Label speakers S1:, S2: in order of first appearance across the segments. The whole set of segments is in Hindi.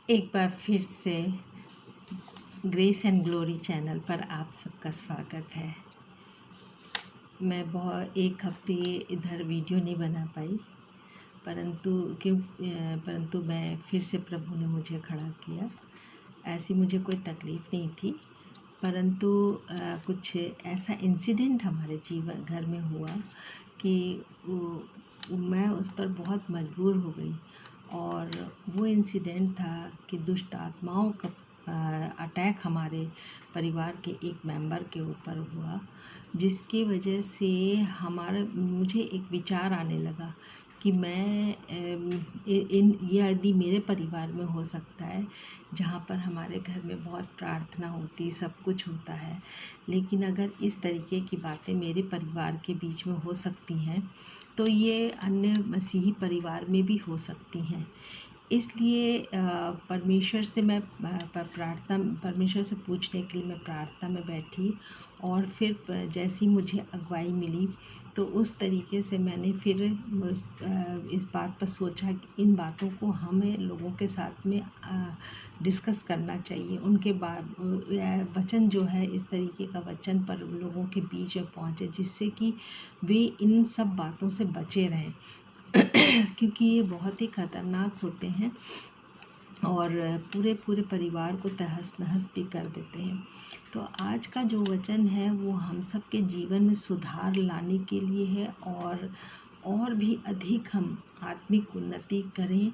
S1: एक बार फिर से ग्रेस एंड ग्लोरी चैनल पर आप सबका स्वागत है। मैं बहुत एक हफ्ते इधर वीडियो नहीं बना पाई, परंतु मैं फिर से प्रभु ने मुझे खड़ा किया। ऐसी मुझे कोई तकलीफ़ नहीं थी, परंतु कुछ ऐसा इंसिडेंट हमारे जीवन घर में हुआ कि मैं उस पर बहुत मजबूर हो गई। और वो इंसिडेंट था कि दुष्ट आत्माओं का अटैक हमारे परिवार के एक मेंबर के ऊपर हुआ, जिसकी वजह से मुझे एक विचार आने लगा कि यदि मेरे परिवार में हो सकता है, जहाँ पर हमारे घर में बहुत प्रार्थना होती, सब कुछ होता है, लेकिन अगर इस तरीके की बातें मेरे परिवार के बीच में हो सकती हैं, तो ये अन्य मसीही परिवार में भी हो सकती हैं। इसलिए परमेश्वर से पूछने के लिए मैं प्रार्थना में बैठी, और फिर जैसी मुझे अगुवाई मिली तो उस तरीके से मैंने फिर इस बात पर सोचा कि इन बातों को हमें लोगों के साथ में डिस्कस करना चाहिए। उनके वचन जो है, इस तरीके का वचन पर लोगों के बीच में पहुँचे, जिससे कि वे इन सब बातों से बचे रहें क्योंकि ये बहुत ही ख़तरनाक होते हैं और पूरे परिवार को तहस नहस भी कर देते हैं। तो आज का जो वचन है वो हम सब के जीवन में सुधार लाने के लिए है, और भी अधिक हम आत्मिक उन्नति करें,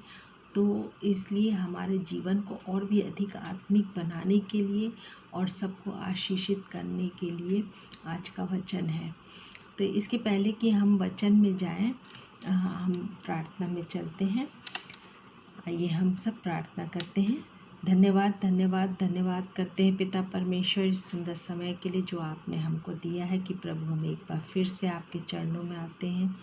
S1: तो इसलिए हमारे जीवन को और भी अधिक आत्मिक बनाने के लिए और सबको आशीषित करने के लिए आज का वचन है। तो इसके पहले कि हम वचन में जाएं, हम प्रार्थना में चलते हैं। आइए हम सब प्रार्थना करते हैं। धन्यवाद करते हैं पिता परमेश्वर, इस सुंदर समय के लिए जो आपने हमको दिया है कि प्रभु हम एक बार फिर से आपके चरणों में आते हैं।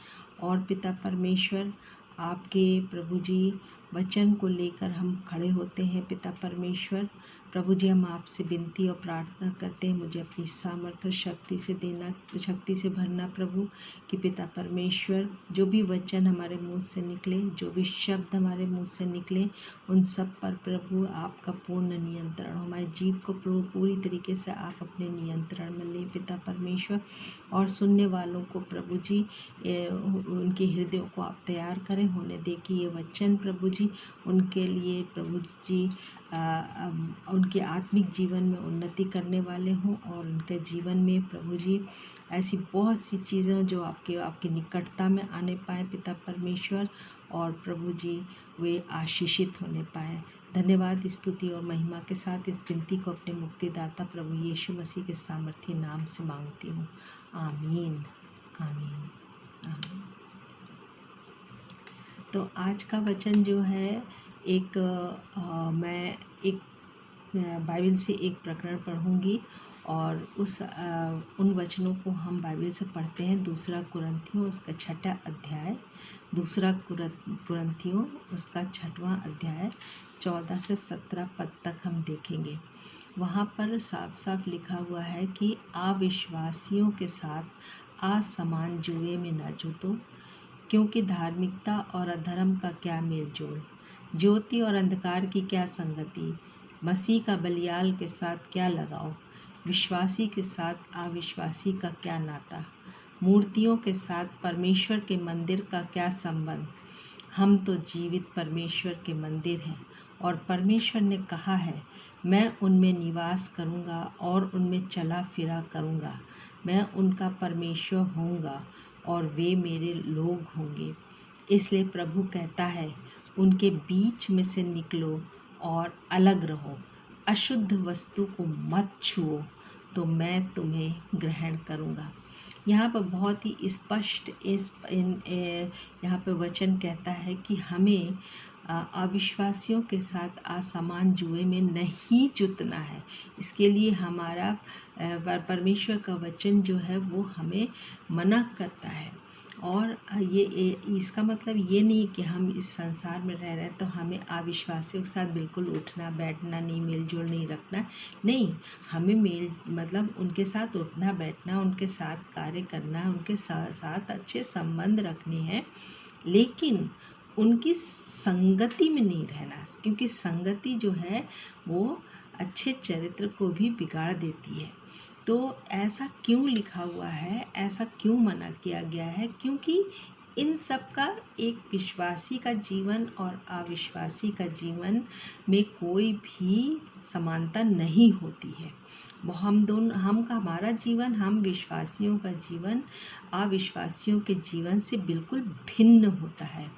S1: और पिता परमेश्वर, आपके प्रभु जी वचन को लेकर हम खड़े होते हैं। पिता परमेश्वर, प्रभु जी हम आपसे विनती और प्रार्थना करते हैं, मुझे अपनी सामर्थ्य शक्ति से भरना प्रभु, कि पिता परमेश्वर जो भी वचन हमारे मुंह से निकले, जो भी शब्द हमारे मुंह से निकले, उन सब पर प्रभु आपका पूर्ण नियंत्रण हो। हमारे जीव को प्रभु पूरी तरीके से आप अपने नियंत्रण में लें पिता परमेश्वर, और सुनने वालों को प्रभु जी उनके हृदयों को आप तैयार करें, होने दे कि ये वचन प्रभु जी उनके लिए प्रभु जी उनके आत्मिक जीवन में उन्नति करने वाले हों, और उनके जीवन में प्रभु जी ऐसी बहुत सी चीज़ें जो आपकी निकटता में आने पाए पिता परमेश्वर, और प्रभु जी वे आशीषित होने पाए। धन्यवाद, स्तुति और महिमा के साथ इस विनती को अपने मुक्तिदाता प्रभु यीशु मसीह के सामर्थ्य नाम से मांगती हूँ। आमीन आमीन आमीन। तो आज का वचन जो है, मैं एक बाइबल से एक प्रकरण पढ़ूंगी, और उन वचनों को हम बाइबल से पढ़ते हैं। दूसरा कुरिन्थियों उसका 6वां अध्याय, दूसरा कुरिन्थियों उसका 6वां अध्याय 14 से 17 पद तक हम देखेंगे। वहाँ पर साफ साफ लिखा हुआ है कि अविश्वासियों के साथ असमान जुए में न जुटो, क्योंकि धार्मिकता और अधर्म का क्या मेल जोल, ज्योति और अंधकार की क्या संगति, मसीह का बलियाल के साथ क्या लगाओ, विश्वासी के साथ अविश्वासी का क्या नाता, मूर्तियों के साथ परमेश्वर के मंदिर का क्या संबंध। हम तो जीवित परमेश्वर के मंदिर हैं, और परमेश्वर ने कहा है, मैं उनमें निवास करूंगा और उनमें चला फिरा करूंगा। मैं उनका परमेश्वर होऊंगा और वे मेरे लोग होंगे। इसलिए प्रभु कहता है, उनके बीच में से निकलो और अलग रहो, अशुद्ध वस्तु को मत छुओ, तो मैं तुम्हें ग्रहण करूँगा। यहाँ पर बहुत ही स्पष्ट यहाँ पर वचन कहता है कि हमें अविश्वासियों के साथ असमान जुए में नहीं जुटना है। इसके लिए हमारा परमेश्वर का वचन जो है वो हमें मना करता है। और ये इसका मतलब ये नहीं कि हम इस संसार में रह रहे हैं तो हमें अविश्वासियों के साथ बिल्कुल उठना बैठना नहीं, मेल जोल नहीं रखना। नहीं, हमें मतलब उनके साथ उठना बैठना, उनके साथ कार्य करना, उनके साथ अच्छे संबंध रखने हैं, लेकिन उनकी संगति में नहीं रहना, क्योंकि संगति जो है वो अच्छे चरित्र को भी बिगाड़ देती है। तो ऐसा क्यों लिखा हुआ है, ऐसा क्यों मना किया गया है? क्योंकि इन सब का एक विश्वासी का जीवन और अविश्वासी का जीवन में कोई भी समानता नहीं होती है। वो हमारा जीवन, हम विश्वासियों का जीवन अविश्वासियों के जीवन से बिल्कुल भिन्न होता है।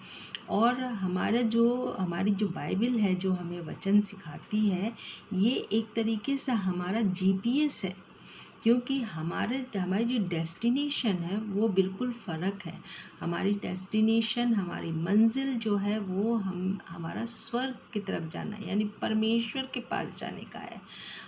S1: और हमारी जो बाइबल है, जो हमें वचन सिखाती है, ये एक तरीके से हमारा जीपीएस है, क्योंकि हमारी जो डेस्टिनेशन है वो बिल्कुल फ़र्क है। हमारी डेस्टिनेशन, हमारी मंजिल जो है वो हमारा स्वर्ग की तरफ जाना है, यानी परमेश्वर के पास जाने का है।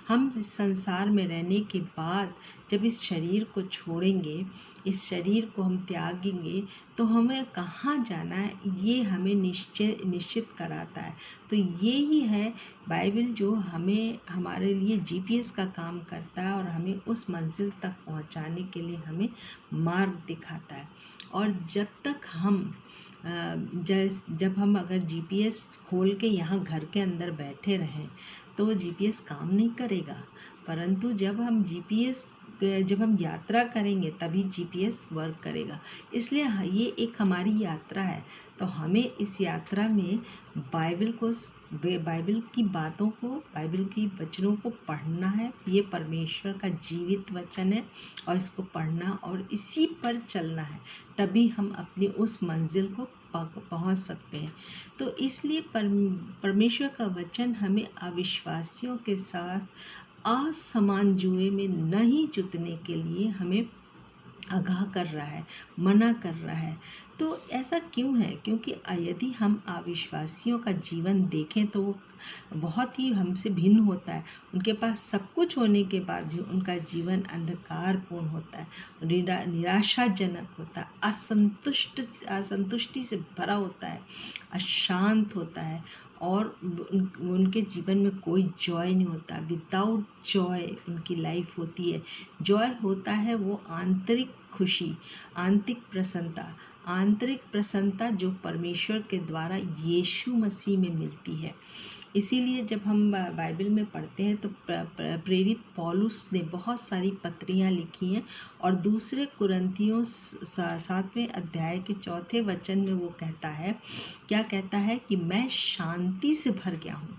S1: हम इस संसार में रहने के बाद जब इस शरीर को छोड़ेंगे, इस शरीर को हम त्यागेंगे, तो हमें कहाँ जाना है ये हमें निश्चित कराता है। तो ये ही है बाइबल, जो हमें हमारे लिए जीपीएस का काम करता है और हमें उस मंजिल तक पहुंचाने के लिए हमें मार्ग दिखाता है। और जब तक हम जब हम अगर जीपीएस खोल के यहाँ घर के अंदर बैठे रहें तो जीपीएस काम नहीं करेगा, परंतु जब हम यात्रा करेंगे तभी जीपीएस वर्क करेगा। इसलिए ये एक हमारी यात्रा है, तो हमें इस यात्रा में बाइबल की बातों को, बाइबल की वचनों को पढ़ना है। ये परमेश्वर का जीवित वचन है और इसको पढ़ना और इसी पर चलना है, तभी हम अपनी उस मंजिल को पहुंच सकते हैं। तो इसलिए परमेश्वर का वचन हमें अविश्वासियों के साथ असमान जुए में नहीं जुतने के लिए हमें आगाह कर रहा है, मना कर रहा है। तो ऐसा क्यों है? क्योंकि यदि हम अविश्वासियों का जीवन देखें तो वो बहुत ही हमसे भिन्न होता है। उनके पास सब कुछ होने के बाद भी उनका जीवन अंधकारपूर्ण होता है, निराशाजनक होता है, असंतुष्टि से भरा होता है, अशांत होता है और उनके जीवन में कोई जॉय नहीं होता। विदाउट जॉय उनकी लाइफ होती है। जॉय होता है वो आंतरिक खुशी, आंतरिक प्रसन्नता जो परमेश्वर के द्वारा यीशु मसीह में मिलती है। इसीलिए जब हम बाइबल में पढ़ते हैं तो प्रेरित पौलुस ने बहुत सारी पत्रियाँ लिखी हैं और दूसरे कुरिन्थियों 7वें अध्याय के 4 वचन में वो कहता है, क्या कहता है कि मैं शांति से भर गया हूँ।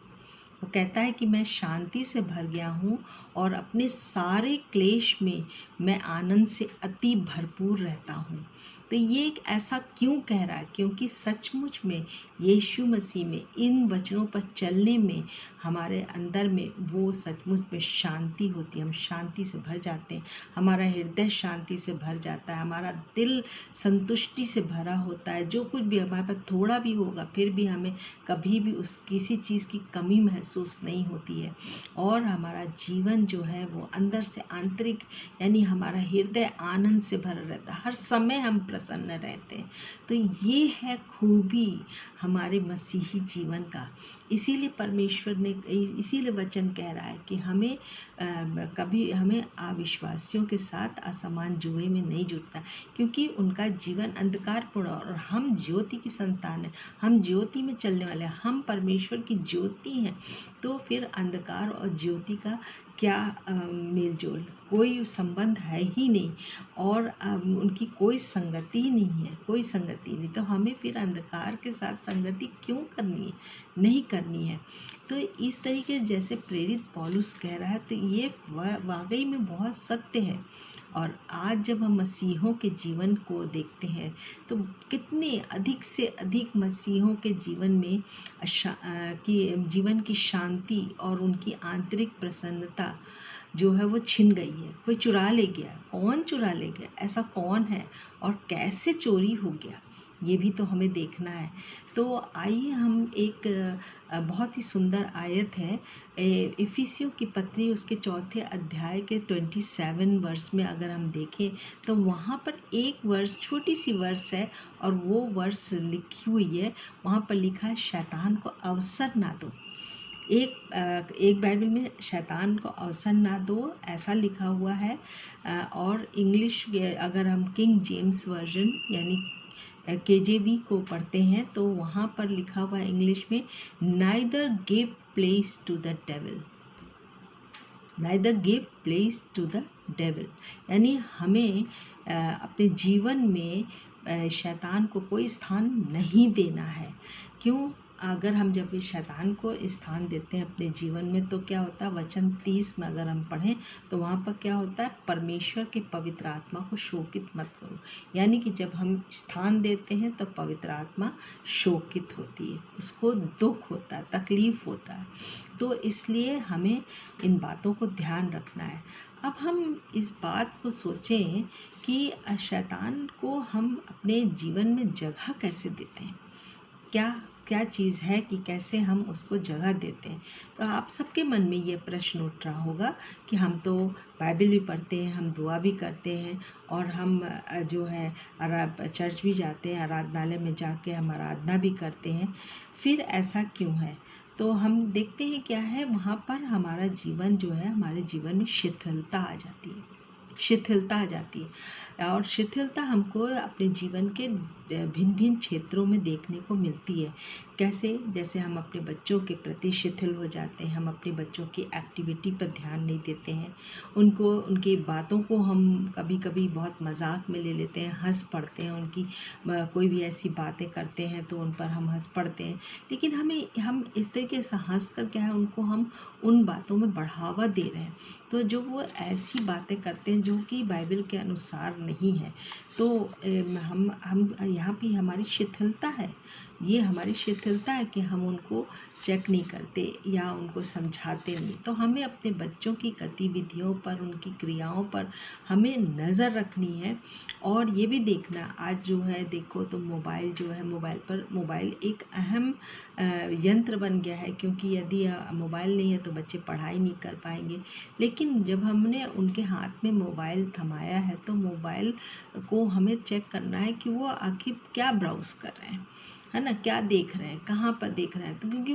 S1: वो कहता है कि मैं शांति से भर गया हूँ और अपने सारे क्लेश में मैं आनंद से अति भरपूर रहता हूँ। तो ये एक ऐसा क्यों कह रहा है? क्योंकि सचमुच में यीशु मसीह में, इन वचनों पर चलने में हमारे अंदर में वो सचमुच में शांति होती है। हम शांति से भर जाते हैं, हमारा हृदय शांति से भर जाता है, हमारा दिल संतुष्टि से भरा होता है। जो कुछ भी हमारे पास थोड़ा भी होगा फिर भी हमें कभी भी किसी चीज़ की कमी महसूस नहीं होती है। और हमारा जीवन जो है वो अंदर से आंतरिक, यानी हमारा हृदय आनंद से भरा रहता है, हर समय हम प्रसन्न रहते हैं। तो ये है खूबी हमारे मसीही जीवन का। इसीलिए परमेश्वर ने, इसीलिए वचन कह रहा है कि हमें अविश्वासियों के साथ असमान जुए में नहीं जुटता, क्योंकि उनका जीवन अंधकारपूर्ण और हम ज्योति की संतान हैं, हम ज्योति में चलने वाले हैं, हम परमेश्वर की ज्योति हैं। तो फिर अंधकार और ज्योति का क्या मेलजोल, कोई संबंध है ही नहीं और उनकी कोई संगति ही नहीं है, कोई संगति नहीं। तो हमें फिर अंधकार के साथ संगति क्यों करनी है? नहीं करनी है। तो इस तरीके जैसे प्रेरित पौलुस कह रहा है, तो ये वाकई में बहुत सत्य है। और आज जब हम मसीहों के जीवन को देखते हैं तो कितने अधिक से अधिक मसीहों के जीवन में जीवन की शांति और उनकी आंतरिक प्रसन्नता जो है वो छिन गई है। कोई चुरा ले गया। कौन चुरा ले गया? ऐसा कौन है और कैसे चोरी हो गया? ये भी तो हमें देखना है। तो आइए हम एक बहुत ही सुंदर आयत है इफिसियों की पत्री, उसके 4 अध्याय के 27 वर्ष में अगर हम देखें तो वहाँ पर एक वर्ष, छोटी सी वर्ष है और वो वर्ष लिखी हुई है। वहाँ पर लिखा है, शैतान को अवसर ना दो। एक बाइबल में शैतान को अवसर ना दो ऐसा लिखा हुआ है। और इंग्लिश अगर हम किंग जेम्स वर्जन यानी केजेवी को पढ़ते हैं तो वहाँ पर लिखा हुआ है इंग्लिश में, neither give place to the devil, neither give place to the devil, यानी हमें अपने जीवन में शैतान को कोई स्थान नहीं देना है। क्यों? अगर हम जब इस शैतान को स्थान देते हैं अपने जीवन में तो क्या होता है, वचन 30 में अगर हम पढ़ें तो वहाँ पर क्या होता है, परमेश्वर के पवित्र आत्मा को शोकित मत करो। यानी कि जब हम स्थान देते हैं तो पवित्र आत्मा शोकित होती है, उसको दुख होता है, तकलीफ़ होता है। तो इसलिए हमें इन बातों को ध्यान रखना है। अब हम इस बात को सोचें कि शैतान को हम अपने जीवन में जगह कैसे देते हैं, क्या क्या चीज़ है कि कैसे हम उसको जगह देते हैं। तो आप सबके मन में ये प्रश्न उठ रहा होगा कि हम तो बाइबल भी पढ़ते हैं, हम दुआ भी करते हैं और हम जो है चर्च भी जाते हैं, आराधनालय में जाके हम आराधना भी करते हैं, फिर ऐसा क्यों है? तो हम देखते हैं क्या है, वहाँ पर हमारा जीवन जो है, हमारे जीवन में शिथिलता आ जाती है, शिथिलता आ जाती है। और शिथिलता हमको अपने जीवन के भिन्न भिन्न क्षेत्रों में देखने को मिलती है। कैसे? जैसे हम अपने बच्चों के प्रति शिथिल हो जाते हैं, हम अपने बच्चों की एक्टिविटी पर ध्यान नहीं देते हैं, उनको उनकी बातों को हम कभी कभी बहुत मजाक में ले लेते हैं, हंस पड़ते हैं, उनकी कोई भी ऐसी बातें करते हैं तो उन पर हम हंस पड़ते हैं। लेकिन हम इस तरीके से हंस कर क्या है, उनको हम उन बातों में बढ़ावा दे रहे हैं। तो जो वो ऐसी बातें करते हैं जो कि बाइबल के अनुसार नहीं है, तो हम यहाँ पे हमारी शिथिलता है, ये हमारी शिथिलता है कि हम उनको चेक नहीं करते या उनको समझाते नहीं। तो हमें अपने बच्चों की गतिविधियों पर, उनकी क्रियाओं पर हमें नज़र रखनी है। और ये भी देखना, आज जो है देखो तो मोबाइल जो है, मोबाइल एक अहम यंत्र बन गया है, क्योंकि यदि मोबाइल नहीं है तो बच्चे पढ़ाई नहीं कर पाएंगे। लेकिन जब हमने उनके हाथ में मोबाइल थमाया है तो मोबाइल को हमें चेक करना है कि वो आखिर क्या ब्राउज़ कर रहे हैं, है ना, क्या देख रहे हैं, कहाँ पर देख रहे हैं। तो क्योंकि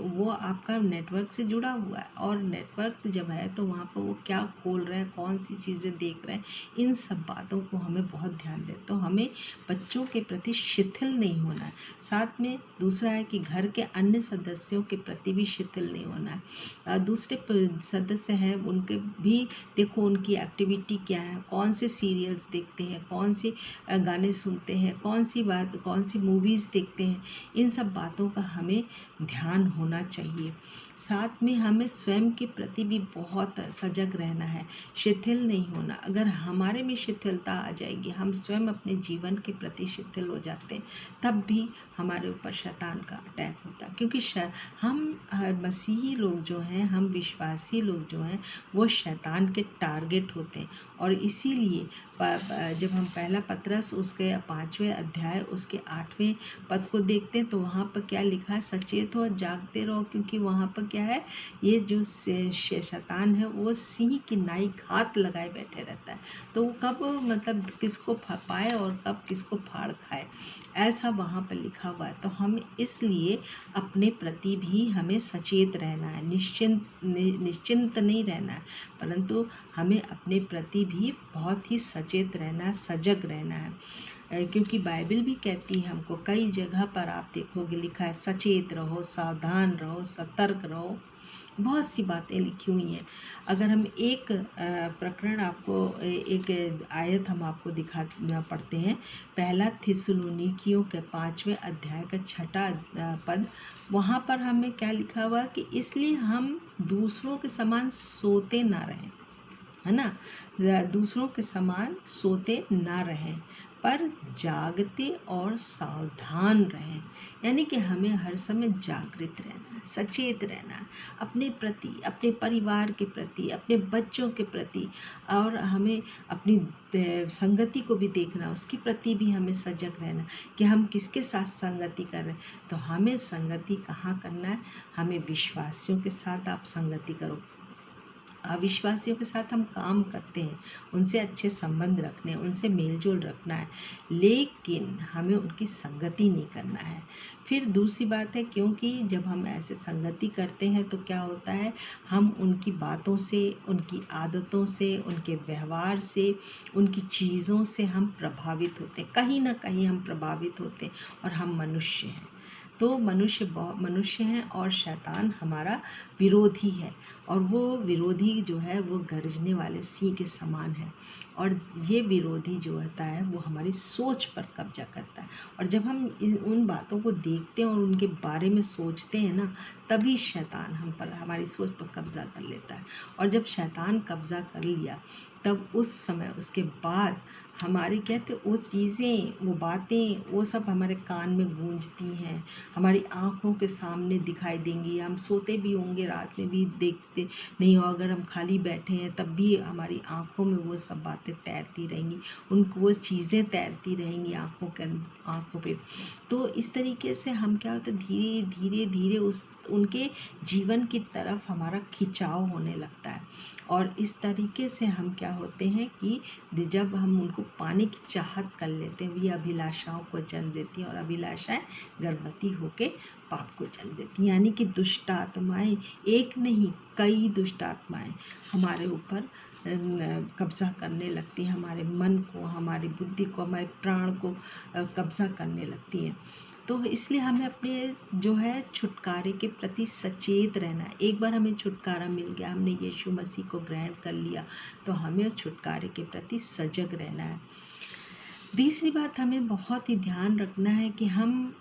S1: वो आपका नेटवर्क से जुड़ा हुआ है, और नेटवर्क जब है तो वहाँ पर वो क्या खोल रहे हैं, कौन सी चीज़ें देख रहे हैं, इन सब बातों को हमें बहुत ध्यान दें। तो हमें बच्चों के प्रति शिथिल नहीं होना है। साथ में दूसरा है कि घर के अन्य सदस्यों के प्रति भी शिथिल नहीं होना है। दूसरे सदस्य हैं उनके भी देखो, उनकी एक्टिविटी क्या है, कौन से सीरियल्स देखते हैं, कौन से गाने सुनते हैं, कौन सी मूवीज़ देखते हैं, इन सब बातों का हमें ध्यान होना चाहिए। साथ में हमें स्वयं के प्रति भी बहुत सजग रहना है, शिथिल नहीं होना। अगर हमारे में शिथिलता आ जाएगी, हम स्वयं अपने जीवन के प्रति शिथिल हो जाते हैं, तब भी हमारे ऊपर शैतान का अटैक होता है। क्योंकि हम मसीही लोग जो हैं, हम विश्वासी लोग जो हैं, वो शैतान के टारगेट होते हैं। और इसीलिए जब हम पहला पतरस उसके 5वें अध्याय उसके 8वें पद को देखते हैं तो वहाँ पर क्या लिखा है, सचेत हो, जागते रहो, क्योंकि वहाँ पर क्या है, ये जो शैतान है वो सिंह की नाई घात लगाए बैठे रहता है। तो वो कब मतलब किसको पाए और कब किसको फाड़ खाए, ऐसा वहाँ पर लिखा हुआ है। तो हम इसलिए अपने प्रति भी हमें सचेत रहना है, निश्चिंत नहीं रहना है, परंतु हमें अपने प्रति भी बहुत ही सचेत रहना है, सजग रहना है। क्योंकि बाइबल भी कहती है हमको, कई जगह पर आप देखोगे लिखा है, सचेत रहो, सावधान रहो, सतर्क रहो, बहुत सी बातें लिखी हुई हैं। अगर हम एक प्रकरण आपको, एक आयत हम आपको पढ़ते हैं, पहला थिस्सलुनीकियों के 5वें अध्याय का 6वां पद, वहाँ पर हमें क्या लिखा हुआ कि इसलिए हम दूसरों के समान सोते ना रहें, है ना, दूसरों के समान सोते ना रहें, पर जागते और सावधान रहें। यानी कि हमें हर समय जागृत रहना है, सचेत रहना है, अपने प्रति, अपने परिवार के प्रति, अपने बच्चों के प्रति, और हमें अपनी संगति को भी देखना, उसके प्रति भी हमें सजग रहना कि हम किसके साथ संगति कर रहे हैं। तो हमें संगति कहाँ करना है, हमें विश्वासियों के साथ आप संगति करो, अविश्वासियों के साथ हम काम करते हैं, उनसे अच्छे संबंध रखने, उनसे मेलजोल रखना है, लेकिन हमें उनकी संगति नहीं करना है। फिर दूसरी बात है, क्योंकि जब हम ऐसे संगति करते हैं तो क्या होता है, हम उनकी बातों से, उनकी आदतों से, उनके व्यवहार से, उनकी चीज़ों से हम प्रभावित होते हैं, कहीं ना कहीं हम प्रभावित होते हैं। और हम मनुष्य हैं, तो मनुष्य हैं और शैतान हमारा विरोधी है, और वो विरोधी जो है वो गरजने वाले सिंह के समान है। और ये विरोधी जो होता है वो हमारी सोच पर कब्जा करता है, और जब हम उन बातों को देखते हैं और उनके बारे में सोचते हैं ना, तभी शैतान हम पर, हमारी सोच पर कब्जा कर लेता है। और जब शैतान कब्जा कर लिया, तब उस समय उसके बाद हमारी कहते वो चीज़ें, वो बातें, वो सब हमारे कान में गूंजती हैं, हमारी आँखों के सामने दिखाई देंगी। हम सोते भी होंगे, रात में भी देखते नहीं हो, अगर हम खाली बैठे हैं तब भी हमारी आँखों में वो सब बातें तैरती रहेंगी, उनको वो चीज़ें तैरती रहेंगी आँखों पे। तो इस तरीके से हम क्या होता है, धीरे धीरे धीरे उनके जीवन की तरफ हमारा खिंचाव होने लगता है। और इस तरीके से हम क्या होते हैं कि जब हम उनको पाने की चाहत कर लेते हैं, ये अभिलाषाओं को जन्म देती हैं, और अभिलाषाएं गर्भवती होके पाप को जन्म देती हैं। यानी कि दुष्ट आत्माएं, एक नहीं कई दुष्ट आत्माएं हमारे ऊपर कब्जा करने लगती हैं, हमारे मन को, हमारी बुद्धि को, हमारे प्राण को कब्जा करने लगती हैं। तो इसलिए हमें अपने जो है छुटकारे के प्रति सचेत रहना है। एक बार हमें छुटकारा मिल गया, हमने यीशु मसीह को ग्रहण कर लिया, तो हमें उस छुटकारे के प्रति सजग रहना है। तीसरी बात, हमें बहुत ही ध्यान रखना है कि हम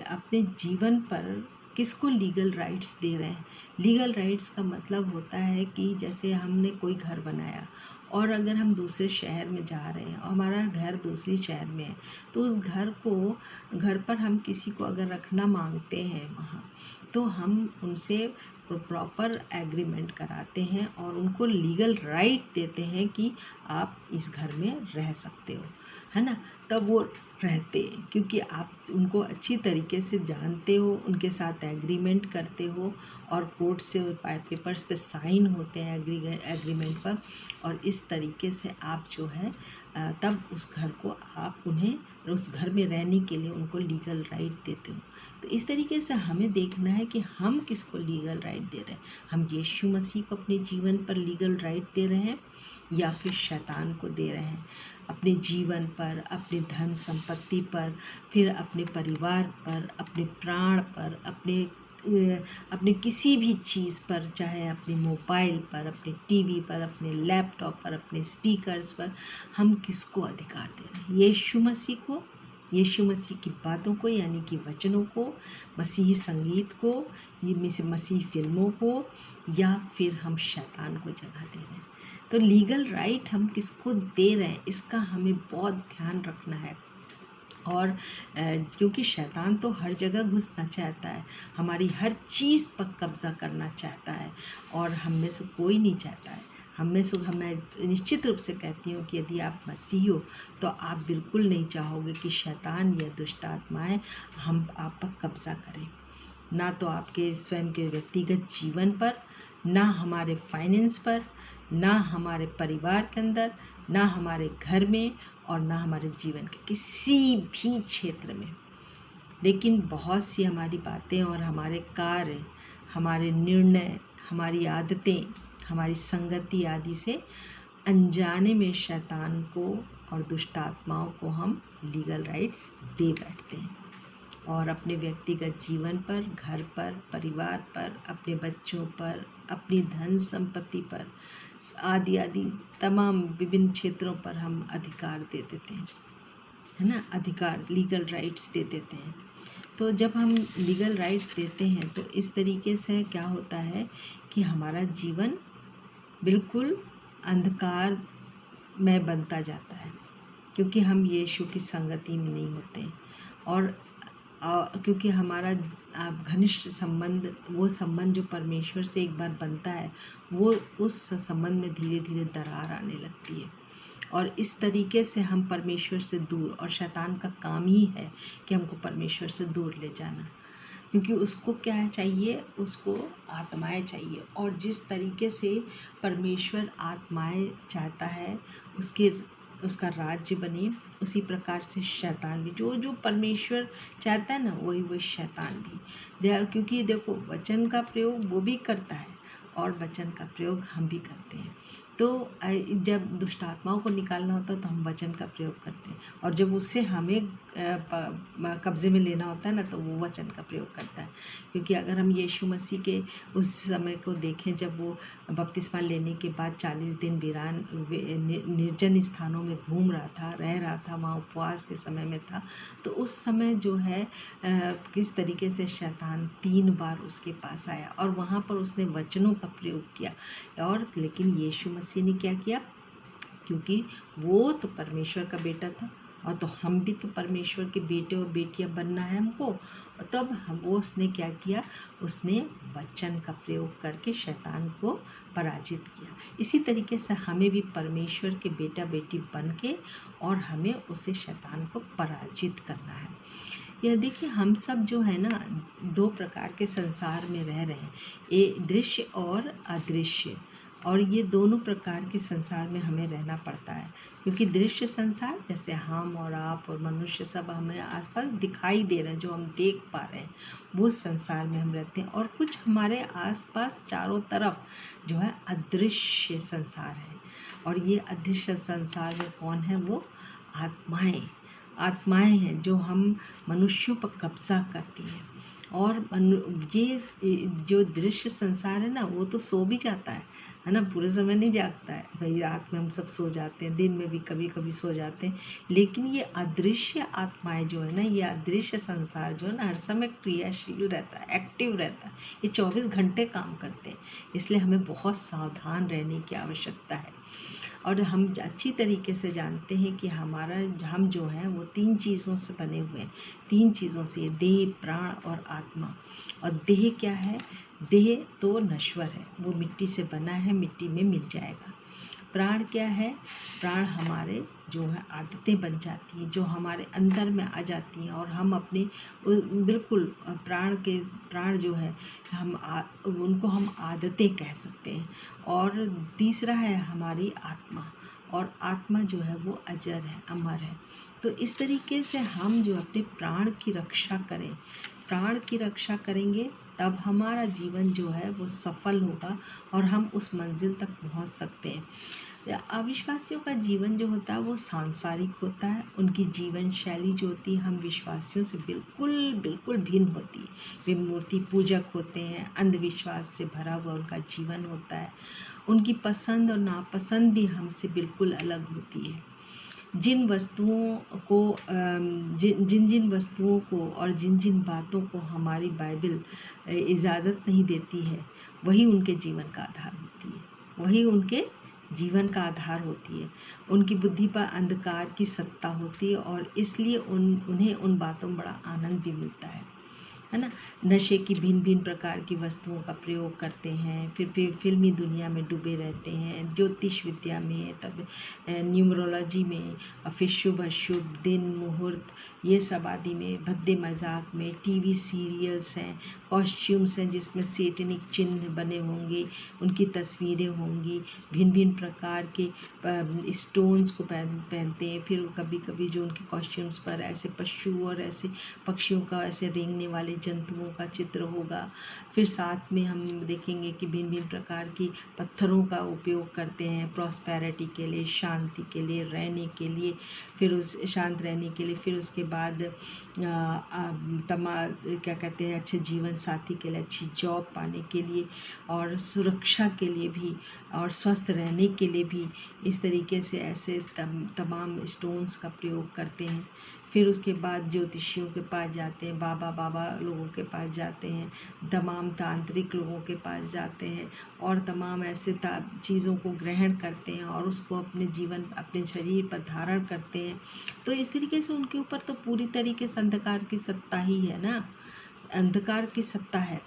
S1: अपने जीवन पर किसको लीगल राइट्स दे रहे हैं। लीगल राइट्स का मतलब होता है कि जैसे हमने कोई घर बनाया, और अगर हम दूसरे शहर में जा रहे हैं और हमारा घर दूसरी शहर में है, तो उस घर पर हम किसी को अगर रखना मांगते हैं वहाँ, तो हम उनसे प्रॉपर एग्रीमेंट कराते हैं और उनको लीगल राइट देते हैं कि आप इस घर में रह सकते हो, है ना। तब वो रहते हैं, क्योंकि आप उनको अच्छी तरीके से जानते हो, उनके साथ एग्रीमेंट करते हो, और कोर्ट से पेपर्स पे साइन होते हैं एग्रीमेंट पर, और इस तरीके से आप जो है तब उस घर को आप उन्हें उस घर में रहने के लिए उनको लीगल राइट देते हो। तो इस तरीके से हमें देखना है कि हम किसको लीगल राइट दे रहे हैं। हम यीशु मसीह को अपने जीवन पर लीगल राइट दे रहे हैं, या फिर शैतान को दे रहे हैं अपने जीवन पर, अपने धन संपत्ति पर, फिर अपने परिवार पर, अपने प्राण पर, अपने किसी भी चीज़ पर, चाहे अपने मोबाइल पर, अपने टीवी पर, अपने लैपटॉप पर, अपने स्पीकर्स पर, हम किसको अधिकार दे रहे हैं। यीशु मसीह को, यीशु मसीह की बातों को, यानी कि वचनों को, मसीही संगीत को, ये मसीही फिल्मों को, या फिर हम शैतान को जगह दे रहे हैं। तो लीगल राइट हम किसको दे रहे हैं, इसका हमें बहुत ध्यान रखना है। और क्योंकि शैतान तो हर जगह घुसना चाहता है, हमारी हर चीज़ पर कब्ज़ा करना चाहता है, और हम में से कोई नहीं चाहता है। मैं निश्चित रूप से कहती हूँ कि यदि आप मसीही हो तो आप बिल्कुल नहीं चाहोगे कि शैतान या दुष्ट आत्माएं आप पर कब्ज़ा करें, ना तो आपके स्वयं के व्यक्तिगत जीवन पर, ना हमारे फाइनेंस पर, ना हमारे परिवार के अंदर, ना हमारे घर में, और ना हमारे जीवन के किसी भी क्षेत्र में। लेकिन बहुत सी हमारी बातें और हमारे कार्य, हमारे निर्णय, हमारी आदतें, हमारी संगति आदि से अनजाने में शैतान को और दुष्ट आत्माओं को हम लीगल राइट्स दे बैठते हैं, और अपने व्यक्तिगत जीवन पर, घर पर, परिवार पर, अपने बच्चों पर, अपनी धन संपत्ति पर, आदि आदि तमाम विभिन्न क्षेत्रों पर हम अधिकार दे देते हैं, है ना। अधिकार, लीगल राइट्स दे देते हैं। तो जब हम लीगल राइट्स देते हैं तो इस तरीके से क्या होता है कि हमारा जीवन बिल्कुल अंधकार में बनता जाता है, क्योंकि हम यीशु की संगति में नहीं होते, और क्योंकि हमारा घनिष्ठ संबंध, वो संबंध जो परमेश्वर से एक बार बनता है, वो उस संबंध में धीरे धीरे दरार आने लगती है, और इस तरीके से हम परमेश्वर से दूर, और शैतान का काम ही है कि हमको परमेश्वर से दूर ले जाना। क्योंकि उसको क्या चाहिए, उसको आत्माएं चाहिए। और जिस तरीके से परमेश्वर आत्माएं चाहता है उसके उसका राज्य बने, उसी प्रकार से शैतान भी, जो जो परमेश्वर चाहता है ना, वही वही शैतान भी। क्योंकि देखो, वचन का प्रयोग वो भी करता है और वचन का प्रयोग हम भी करते हैं। तो जब दुष्ट आत्माओं को निकालना होता है तो हम वचन का प्रयोग करते हैं, और जब उससे हमें कब्जे में लेना होता है ना, तो वो वचन का प्रयोग करता है। क्योंकि अगर हम यीशु मसीह के उस समय को देखें, जब वो बपतिस्मा लेने के बाद 40 दिन वीरान निर्जन स्थानों में घूम रहा था, रह रहा था, वहाँ उपवास के समय में था, तो उस समय जो है किस तरीके से शैतान 3 बार उसके पास आया और वहाँ पर उसने वचनों का प्रयोग किया। और लेकिन यीशु मसीह ने क्या किया, क्योंकि वो तो परमेश्वर का बेटा था, और तो हम भी तो परमेश्वर के बेटे और बेटियां बनना है हमको। तब वो उसने क्या किया, उसने वचन का प्रयोग करके शैतान को पराजित किया। इसी तरीके से हमें भी परमेश्वर के बेटा बेटी बन के और हमें उसे शैतान को पराजित करना है। यह देखिए, हम सब जो है ना, 2 प्रकार के संसार में रह रहे हैं, एक दृश्य और अदृश्य। और ये दोनों प्रकार के संसार में हमें रहना पड़ता है, क्योंकि दृश्य संसार जैसे हम और आप और मनुष्य सब हमें आसपास दिखाई दे रहे हैं, जो हम देख पा रहे हैं, वो संसार में हम रहते हैं। और कुछ हमारे आसपास चारों तरफ जो है अदृश्य संसार है, और ये अदृश्य संसार में कौन है, वो आत्माएं हैं जो हम मनुष्यों पर कब्जा करती हैं। और ये जो दृश्य संसार है ना, वो तो सो भी जाता है ना, पूरे समय नहीं जागता है भाई। रात में हम सब सो जाते हैं, दिन में भी कभी कभी सो जाते हैं, लेकिन ये अदृश्य आत्माएं जो है ना, ये अदृश्य संसार जो है ना, हर समय क्रियाशील रहता है, एक्टिव रहता है। ये 24 घंटे काम करते हैं, इसलिए हमें बहुत सावधान रहने की आवश्यकता है। और हम अच्छी तरीके से जानते हैं कि हम जो हैं वो 3 चीज़ों से बने हुए हैं, 3 चीज़ों से, देह, प्राण और आत्मा। और देह क्या है, देह तो नश्वर है, वो मिट्टी से बना है, मिट्टी में मिल जाएगा। प्राण क्या है, प्राण हमारे जो है आदतें बन जाती हैं, जो हमारे अंदर में आ जाती हैं, और हम अपने बिल्कुल प्राण जो है उनको हम आदतें कह सकते हैं। और तीसरा है हमारी आत्मा, और आत्मा जो है वो अजर है, अमर है। तो इस तरीके से हम जो अपने प्राण की रक्षा करें, प्राण की रक्षा करेंगे, तब हमारा जीवन जो है वो सफल होगा और हम उस मंजिल तक पहुंच सकते हैं। अविश्वासियों का जीवन जो होता है वो सांसारिक होता है, उनकी जीवन शैली जो होती है हम विश्वासियों से बिल्कुल भिन्न होती है। वे मूर्ति पूजक होते हैं, अंधविश्वास से भरा हुआ उनका जीवन होता है, उनकी पसंद और नापसंद भी हमसे बिल्कुल अलग होती है। जिन वस्तुओं को और जिन बातों को हमारी बाइबल इजाज़त नहीं देती है, वही उनके जीवन का आधार होती है, वही उनके जीवन का आधार होती है। उनकी बुद्धि पर अंधकार की सत्ता होती है, और इसलिए उन्हें उन बातों में बड़ा आनंद भी मिलता है ना। नशे की भिन्न प्रकार की वस्तुओं का प्रयोग करते हैं, फिर फिल्मी दुनिया में डूबे रहते हैं, ज्योतिष विद्या में, तब न्यूमरोलॉजी में, और फिर शुभ अशुभ दिन मुहूर्त, ये सब आदि में, भद्दे मजाक में, टीवी सीरियल्स हैं, कॉस्ट्यूम्स हैं जिसमें सेटनिक चिन्ह बने होंगे, उनकी तस्वीरें होंगी, भिन्न प्रकार के स्टोन्स को पहनते हैं। फिर कभी कभी जो उनके कॉस्ट्यूम्स पर ऐसे पशु और ऐसे पक्षियों का, ऐसे रेंगने वाले जंतुओं का चित्र होगा। फिर साथ में हम देखेंगे कि भिन्न प्रकार की पत्थरों का उपयोग करते हैं प्रॉस्पेरिटी के लिए, शांति के लिए, रहने के लिए, फिर उस शांत रहने के लिए, फिर उसके बाद क्या कहते हैं, अच्छे जीवन साथी के लिए, अच्छी जॉब पाने के लिए, और सुरक्षा के लिए भी, और स्वस्थ रहने के लिए भी इस तरीके से ऐसे तमाम स्टोन्स का प्रयोग करते हैं। फिर उसके बाद ज्योतिषियों के पास जाते हैं, बाबा लोगों के पास जाते हैं, तमाम तांत्रिक लोगों के पास जाते हैं, और तमाम ऐसे चीज़ों को ग्रहण करते हैं और उसको अपने शरीर पर धारण करते हैं। तो इस तरीके से उनके ऊपर तो पूरी तरीके से अंधकार की सत्ता ही है ना, अंधकार की सत्ता है।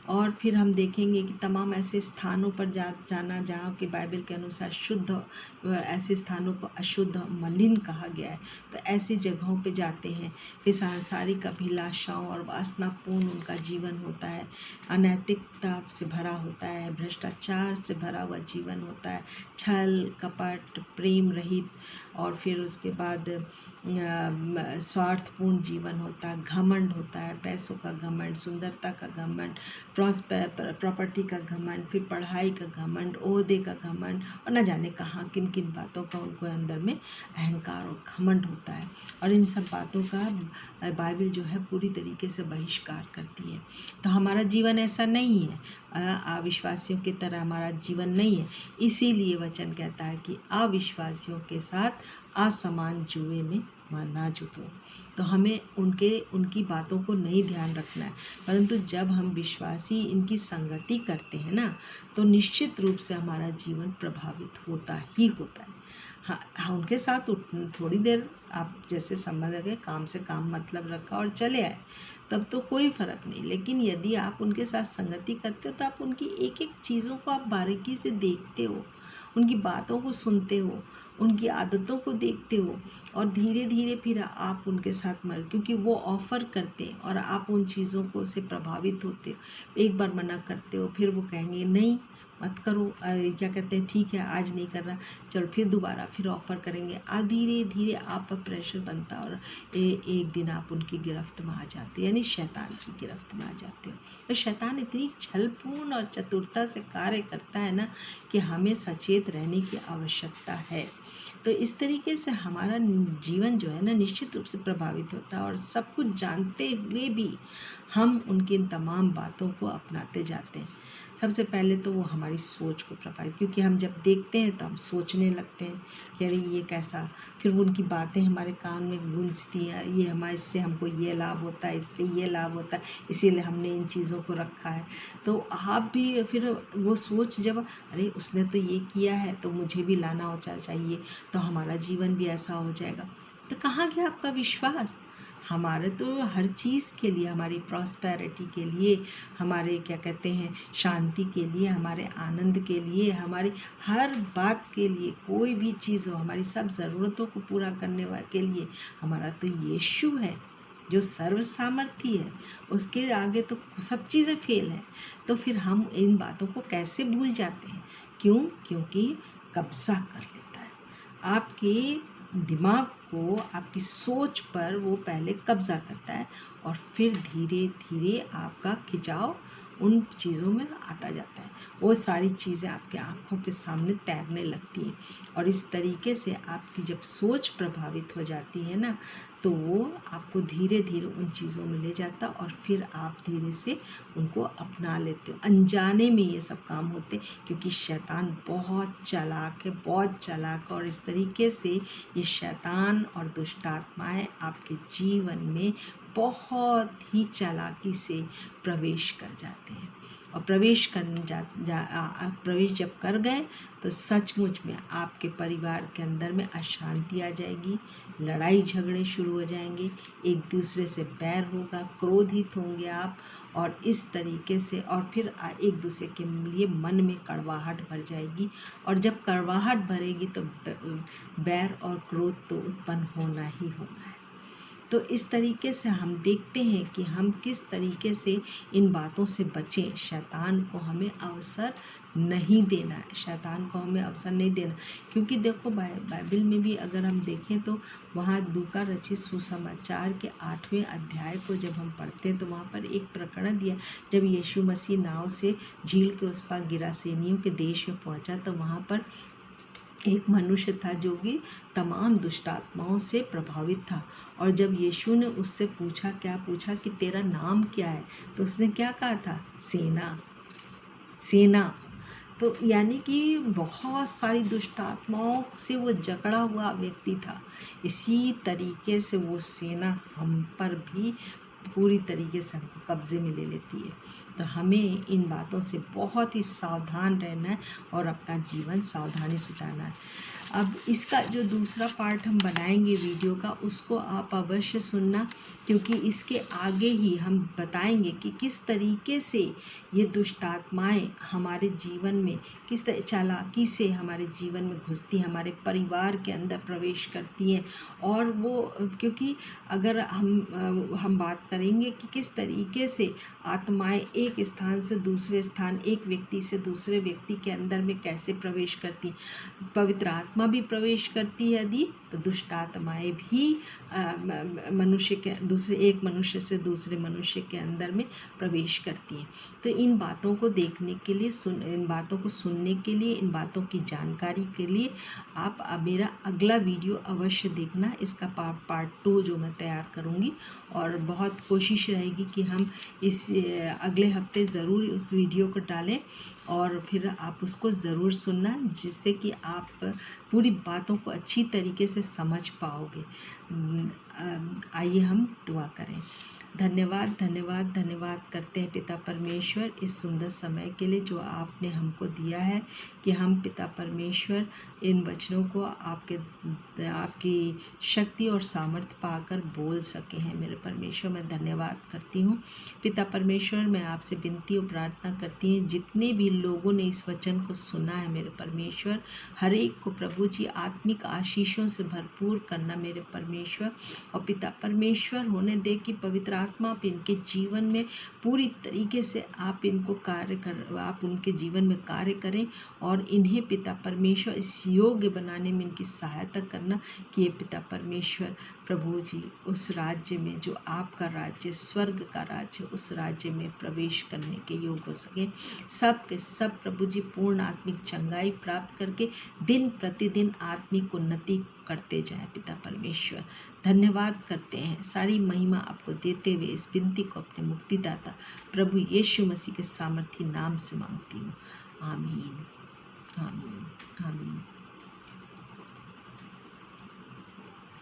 S1: और फिर हम देखेंगे कि तमाम ऐसे स्थानों पर जाना जहाँ कि बाइबल के अनुसार शुद्ध, ऐसे स्थानों को अशुद्ध मलिन कहा गया है। तो ऐसी जगहों पे जाते हैं। फिर सांसारिक अभिलाषाओं और वासनापूर्ण उनका जीवन होता है, अनैतिकता से भरा होता है, भ्रष्टाचार से भरा हुआ जीवन होता है, छल कपट प्रेम रहित, और फिर उसके बाद स्वार्थपूर्ण जीवन होता है, घमंड होता है, पैसों का घमंड, सुंदरता का घमंड, प्रॉपर्टी का घमंड, फिर पढ़ाई का घमंड, ओहदे का घमंड, और न जाने कहाँ किन किन बातों का उनको अंदर में अहंकार और घमंड होता है। और इन सब बातों का बाइबल जो है पूरी तरीके से बहिष्कार करती है। तो हमारा जीवन ऐसा नहीं है, अविश्वासियों की तरह हमारा जीवन नहीं है। इसीलिए वचन कहता है कि अविश्वासियों के साथ असमान जुए में ना जुटो। तो हमें उनकी बातों को नहीं ध्यान रखना है, परंतु जब हम विश्वासी इनकी संगति करते हैं ना, तो निश्चित रूप से हमारा जीवन प्रभावित होता ही होता है। हाँ, उनके साथ थोड़ी देर आप जैसे संबंध रखे, काम से काम मतलब रखा और चले आए, तब तो कोई फ़र्क नहीं। लेकिन यदि आप उनके साथ संगति करते हो तो आप उनकी एक एक चीज़ों को आप बारीकी से देखते हो, उनकी बातों को सुनते हो, उनकी आदतों को देखते हो, और धीरे धीरे फिर आप उनके साथ क्योंकि वो ऑफ़र करते हैं और आप उन चीज़ों को से प्रभावित होते हो। एक बार मना करते हो, फिर वो कहेंगे नहीं मत करो, क्या कहते हैं ठीक है आज नहीं कर रहा, चलो फिर दोबारा फिर ऑफ़र करेंगे। धीरे धीरे आप पर प्रेशर बनता है और एक दिन आप उनकी गिरफ्त में आ जाते हो, यानी शैतान की गिरफ्त में आ जाते हो। तो शैतान इतनी छलपूर्ण और चतुरता से कार्य करता है ना कि हमें सचेत रहने की आवश्यकता है। तो इस तरीके से हमारा जीवन जो है ना निश्चित रूप से प्रभावित होता है, और सब कुछ जानते हुए भी हम उनकी इन तमाम बातों को अपनाते जाते हैं। सबसे पहले तो वो हमारी सोच को प्रभावित, क्योंकि हम जब देखते हैं तो हम सोचने लगते हैं कि अरे ये कैसा, फिर वो उनकी बातें हमारे कान में गूंजती हैं, ये हमारे इससे हमको ये लाभ होता है, इससे ये लाभ होता है, इसीलिए हमने इन चीज़ों को रखा है। तो आप भी फिर वो सोच जब अरे उसने तो ये किया है तो मुझे भी लाना हो चाहिए, तो हमारा जीवन भी ऐसा हो जाएगा। तो कहाँ गया आपका विश्वास? हमारे तो हर चीज़ के लिए, हमारी प्रॉस्पेरिटी के लिए, हमारे क्या कहते हैं शांति के लिए, हमारे आनंद के लिए, हमारी हर बात के लिए, कोई भी चीज़ हो, हमारी सब ज़रूरतों को पूरा करने के लिए हमारा तो यीशु है जो सर्व सामर्थी है। उसके आगे तो सब चीज़ें फेल हैं। तो फिर हम इन बातों को कैसे भूल जाते हैं? क्यों? क्योंकि कब्ज़ा कर लेता है आपके दिमाग को, आपकी सोच पर वो पहले कब्ज़ा करता है, और फिर धीरे धीरे आपका खिंचाव उन चीज़ों में आता जाता है। वो सारी चीज़ें आपके आँखों के सामने तैरने लगती हैं, और इस तरीके से आपकी जब सोच प्रभावित हो जाती है ना, तो वो आपको धीरे धीरे उन चीज़ों में ले जाता, और फिर आप धीरे से उनको अपना लेते हो। अनजाने में ये सब काम होते, क्योंकि शैतान बहुत चालाक है, बहुत चालाक, और इस तरीके से ये शैतान और दुष्ट आत्माएँ आपके जीवन में बहुत ही चालाकी से प्रवेश कर जाते हैं। और प्रवेश जब कर गए तो सचमुच में आपके परिवार के अंदर में अशांति आ जाएगी, लड़ाई झगड़े शुरू हो जाएंगे, एक दूसरे से बैर होगा, क्रोधित होंगे आप, और इस तरीके से, और फिर एक दूसरे के लिए मन में कड़वाहट भर जाएगी, और जब कड़वाहट भरेगी तो बैर और क्रोध तो उत्पन्न होना ही होना है। तो इस तरीके से हम देखते हैं कि हम किस तरीके से इन बातों से बचें। शैतान को हमें अवसर नहीं देना है, शैतान को हमें अवसर नहीं देना, क्योंकि देखो बाइबल में भी अगर हम देखें तो वहाँ लूका रचित सुसमाचार के 8वें अध्याय को जब हम पढ़ते हैं तो वहाँ पर एक प्रकरण दिया, जब यीशु मसीह नाव से झील के उस पार गिरासेनियों के देश में पहुँचा, तो वहाँ पर एक मनुष्य था जो कि तमाम दुष्ट आत्माओं से प्रभावित था, और जब यीशु ने उससे पूछा, क्या पूछा कि तेरा नाम क्या है, तो उसने क्या कहा था? सेना, सेना। तो यानी कि बहुत सारी दुष्ट आत्माओं से वो जकड़ा हुआ व्यक्ति था। इसी तरीके से वो सेना हम पर भी पूरी तरीके से हमको कब्ज़े में ले लेती है। तो हमें इन बातों से बहुत ही सावधान रहना है और अपना जीवन सावधानी से बिताना है। अब इसका जो दूसरा पार्ट हम बनाएंगे वीडियो का, उसको आप अवश्य सुनना, क्योंकि इसके आगे ही हम बताएंगे कि किस तरीके से ये दुष्ट आत्माएँ हमारे जीवन में किस तरह चालाकी से हमारे जीवन में घुसती हैं, हमारे परिवार के अंदर प्रवेश करती हैं। और वो क्योंकि अगर हम बात करेंगे कि किस तरीके से आत्माएं एक स्थान से दूसरे स्थान, एक व्यक्ति से दूसरे व्यक्ति के अंदर में कैसे प्रवेश करती, पवित्र आत्मा भी प्रवेश करती है यदि, तो दुष्ट आत्माएं भी मनुष्य के एक मनुष्य से दूसरे मनुष्य के अंदर में प्रवेश करती हैं। तो इन बातों को देखने के लिए, इन बातों को सुनने के लिए, इन बातों की जानकारी के लिए आप मेरा अगला वीडियो अवश्य देखना। इसका पार्ट 2 जो मैं तैयार करूँगी, और बहुत कोशिश रहेगी कि हम इस अगले हफ्ते ज़रूर उस वीडियो को डालें, और फिर आप उसको ज़रूर सुनना, जिससे कि आप पूरी बातों को अच्छी तरीके से समझ पाओगे। आइए हम दुआ करें। धन्यवाद धन्यवाद धन्यवाद करते हैं पिता परमेश्वर इस सुंदर समय के लिए जो आपने हमको दिया है, कि हम पिता परमेश्वर इन वचनों को आपकी शक्ति और सामर्थ्य पाकर बोल सके हैं। मेरे परमेश्वर, मैं धन्यवाद करती हूँ। पिता परमेश्वर, मैं आपसे विनती और प्रार्थना करती हूँ, जितने भी लोगों ने इस वचन को सुना है मेरे परमेश्वर, हर एक को प्रभु जी आत्मिक आशीषों से भरपूर करना मेरे परमेश्वर। और पिता परमेश्वर, होने दे कि पवित्र आत्मा आप इनके जीवन में पूरी तरीके से आप उनके जीवन में कार्य करें, और इन्हें पिता परमेश्वर इस योग्य बनाने में इनकी सहायता करना, कि ये पिता परमेश्वर प्रभु जी उस राज्य में जो आपका राज्य, स्वर्ग का राज्य, उस राज्य में प्रवेश करने के योग हो सके। सब के सब प्रभु जी पूर्ण आत्मिक चंगाई प्राप्त करके दिन प्रतिदिन आत्मिक उन्नति करते जाए। पिता परमेश्वर, धन्यवाद करते हैं, सारी महिमा आपको देते हुए इस विनती को अपने मुक्तिदाता प्रभु यीशु मसीह के सामर्थी नाम से मांगती हूँ। आमीन आमीन आमीन।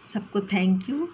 S1: सबको थैंक यू।